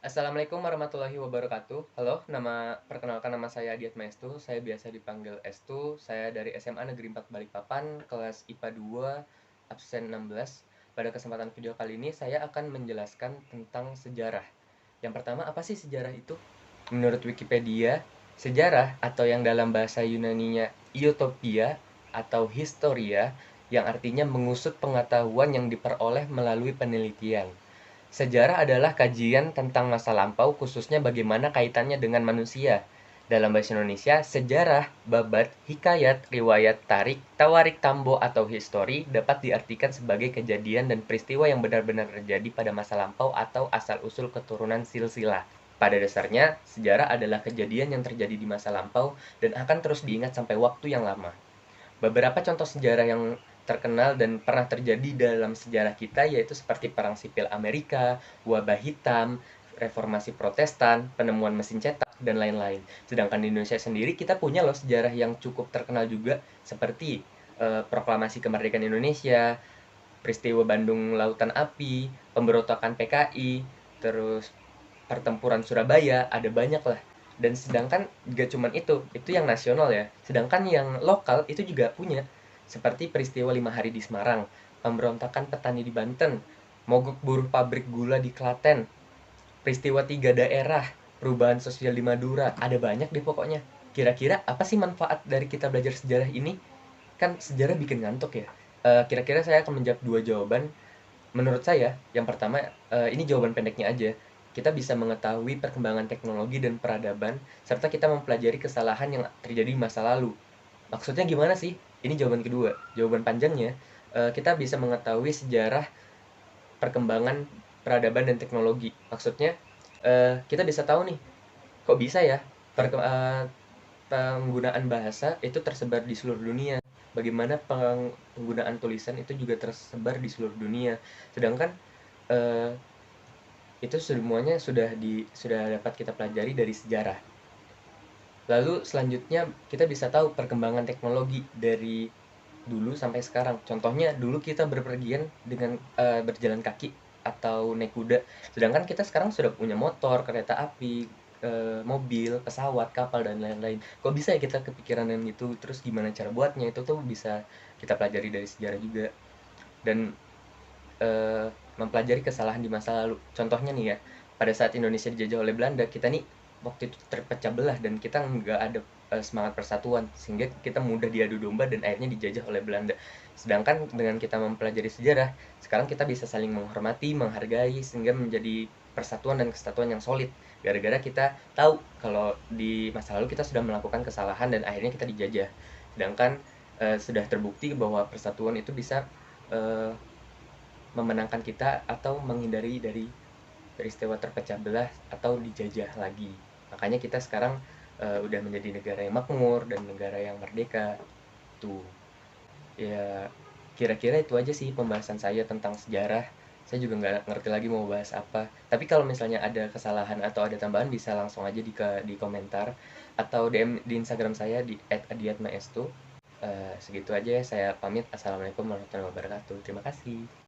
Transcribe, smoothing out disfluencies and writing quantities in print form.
Assalamualaikum warahmatullahi wabarakatuh. Halo, perkenalkan nama saya Adiat Maestu. Saya biasa dipanggil Estu. Saya dari SMA Negeri 4 Balikpapan, kelas IPA 2, absen 16. Pada kesempatan video kali ini saya akan menjelaskan tentang sejarah. Yang pertama, apa sih sejarah itu? Menurut Wikipedia, sejarah atau yang dalam bahasa Yunaninya Iotopia atau Historia yang artinya mengusut pengetahuan yang diperoleh melalui penelitian. Sejarah adalah kajian tentang masa lampau, khususnya bagaimana kaitannya dengan manusia. Dalam bahasa Indonesia, sejarah, babat, hikayat, riwayat, tarik, tawarik, tambo, atau histori dapat diartikan sebagai kejadian dan peristiwa yang benar-benar terjadi pada masa lampau atau asal-usul keturunan silsilah. Pada dasarnya, sejarah adalah kejadian yang terjadi di masa lampau dan akan terus diingat sampai waktu yang lama. Beberapa contoh sejarah yang terkenal dan pernah terjadi dalam sejarah kita yaitu seperti Perang Sipil Amerika, wabah hitam, reformasi Protestan, penemuan mesin cetak, dan lain-lain. Sedangkan di Indonesia sendiri kita punya loh sejarah yang cukup terkenal juga seperti proklamasi kemerdekaan Indonesia, peristiwa Bandung Lautan Api, pemberontakan PKI, terus pertempuran Surabaya, ada banyak lah. Dan sedangkan gak cuman itu yang nasional ya. Sedangkan yang lokal itu juga punya. Seperti peristiwa 5 hari di Semarang, pemberontakan petani di Banten, mogok buruh pabrik gula di Klaten, peristiwa 3 daerah, perubahan sosial di Madura, ada banyak deh pokoknya. Kira-kira apa sih manfaat dari kita belajar sejarah ini? Kan sejarah bikin ngantuk ya. Kira-kira saya akan menjawab 2 jawaban. Menurut saya, yang pertama, ini jawaban pendeknya aja. Kita bisa mengetahui perkembangan teknologi dan peradaban, serta kita mempelajari kesalahan yang terjadi di masa lalu. Maksudnya gimana sih? Ini jawaban kedua. Jawaban panjangnya, kita bisa mengetahui sejarah perkembangan peradaban dan teknologi. Maksudnya, kita bisa tahu nih, kok bisa ya penggunaan bahasa itu tersebar di seluruh dunia. Bagaimana penggunaan tulisan itu juga tersebar di seluruh dunia. Sedangkan eh, itu semuanya sudah dapat kita pelajari dari sejarah. Lalu selanjutnya kita bisa tahu perkembangan teknologi dari dulu sampai sekarang. Contohnya dulu kita berpergian dengan berjalan kaki atau naik kuda. Sedangkan kita sekarang sudah punya motor, kereta api, mobil, pesawat, kapal dan lain-lain. Kok bisa ya kita kepikiran dengan itu? Terus gimana cara buatnya? Itu tuh bisa kita pelajari dari sejarah juga. Dan mempelajari kesalahan di masa lalu. Contohnya nih ya, pada saat Indonesia dijajah oleh Belanda, kita nih waktu itu terpecah belah dan kita nggak ada semangat persatuan sehingga kita mudah diadu domba dan akhirnya dijajah oleh Belanda. Sedangkan dengan kita mempelajari sejarah, sekarang kita bisa saling menghormati, menghargai sehingga menjadi persatuan dan kesatuan yang solid. Gara-gara kita tahu kalau di masa lalu kita sudah melakukan kesalahan dan akhirnya kita dijajah. Sedangkan sudah terbukti bahwa persatuan itu bisa eh, memenangkan kita atau menghindari dari peristiwa terpecah belah atau dijajah lagi. Makanya kita sekarang udah menjadi negara yang makmur dan negara yang merdeka. Tuh. Ya kira-kira itu aja sih pembahasan saya tentang sejarah. Saya juga nggak ngerti lagi mau bahas apa. Tapi kalau misalnya ada kesalahan atau ada tambahan bisa langsung aja di komentar atau DM di Instagram saya di @adiatmaestu. Segitu aja ya, saya pamit. Assalamualaikum warahmatullahi wabarakatuh. Terima kasih.